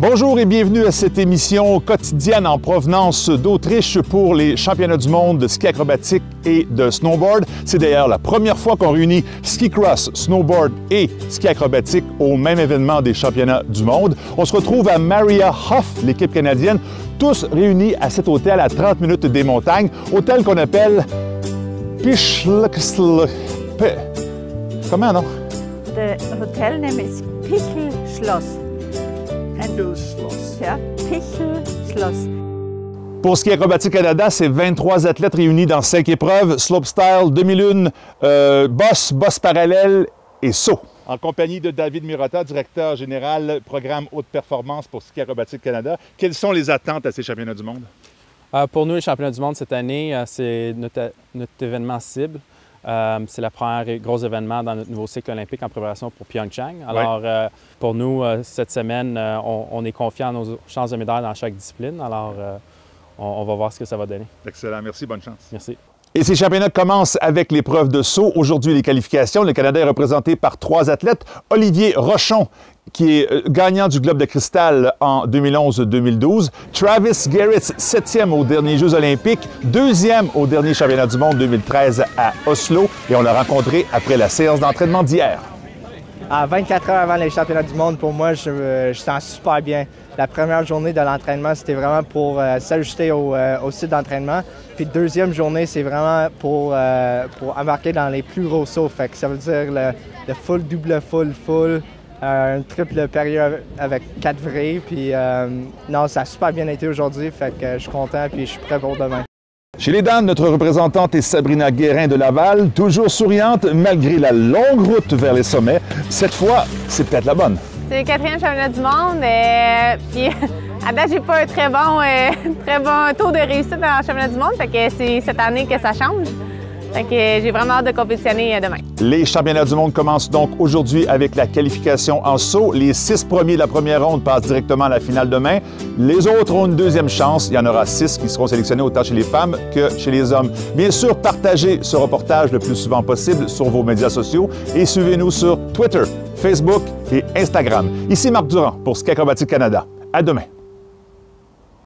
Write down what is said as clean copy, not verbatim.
Bonjour et bienvenue à cette émission quotidienne en provenance d'Autriche pour les championnats du monde de ski acrobatique et de snowboard. C'est d'ailleurs la première fois qu'on réunit ski cross, snowboard et ski acrobatique au même événement des championnats du monde. On se retrouve à Maria Hoff, l'équipe canadienne, tous réunis à cet hôtel à 30 minutes des montagnes, hôtel qu'on appelle Comment, non? Le hôtel name is Pichelschloss. Ja, Pichelschloss. Pour Ski Acrobatique Canada, c'est 23 athlètes réunis dans 5 épreuves, slopestyle, demi-lune, boss parallèle et saut. En compagnie de David Murata, directeur général programme haute performance pour Ski Acrobatique Canada. Quelles sont les attentes à ces championnats du monde? Pour nous, les championnats du monde cette année, c'est notre événement cible. C'est le premier gros événement dans notre nouveau cycle olympique en préparation pour Pyeongchang. Alors, pour nous, cette semaine, on est confiant à nos chances de médaille dans chaque discipline. Alors, on va voir ce que ça va donner. Excellent. Merci. Bonne chance. Merci. Et ces championnats commencent avec l'épreuve de saut. Aujourd'hui, les qualifications. Le Canada est représenté par 3 athlètes. Olivier Rochon, qui est gagnant du Globe de cristal en 2011-2012. Travis Gerrits, 7e aux derniers Jeux olympiques, 2e au dernier championnat du monde 2013 à Oslo. Et on l'a rencontré après la séance d'entraînement d'hier. À 24 heures avant les championnats du monde, pour moi, je sens super bien. La première journée de l'entraînement, c'était vraiment pour s'ajuster au site d'entraînement. Puis deuxième journée, c'est vraiment pour embarquer dans les plus gros sauts. Fait que ça veut dire le full, double full, un triple période avec 4 vrais. Puis non, ça a super bien été aujourd'hui. Fait que je suis content puis je suis prêt pour demain. Chez les dames, notre représentante est Sabrina Guérin de Laval, toujours souriante malgré la longue route vers les sommets. Cette fois, c'est peut-être la bonne. C'est le 4e championnat du monde. Puis à date, j'ai pas un très bon taux de réussite dans le championnat du monde. Fait que c'est cette année que ça change. Fait que j'ai vraiment hâte de compétitionner demain. Les championnats du monde commencent donc aujourd'hui avec la qualification en saut. Les 6 premiers de la première ronde passent directement à la finale demain. Les autres ont une deuxième chance. Il y en aura 6 qui seront sélectionnés autant chez les femmes que chez les hommes. Bien sûr, partagez ce reportage le plus souvent possible sur vos médias sociaux et suivez-nous sur Twitter, Facebook et Instagram. Ici Marc Durand pour Ski Acrobatique Canada. À demain.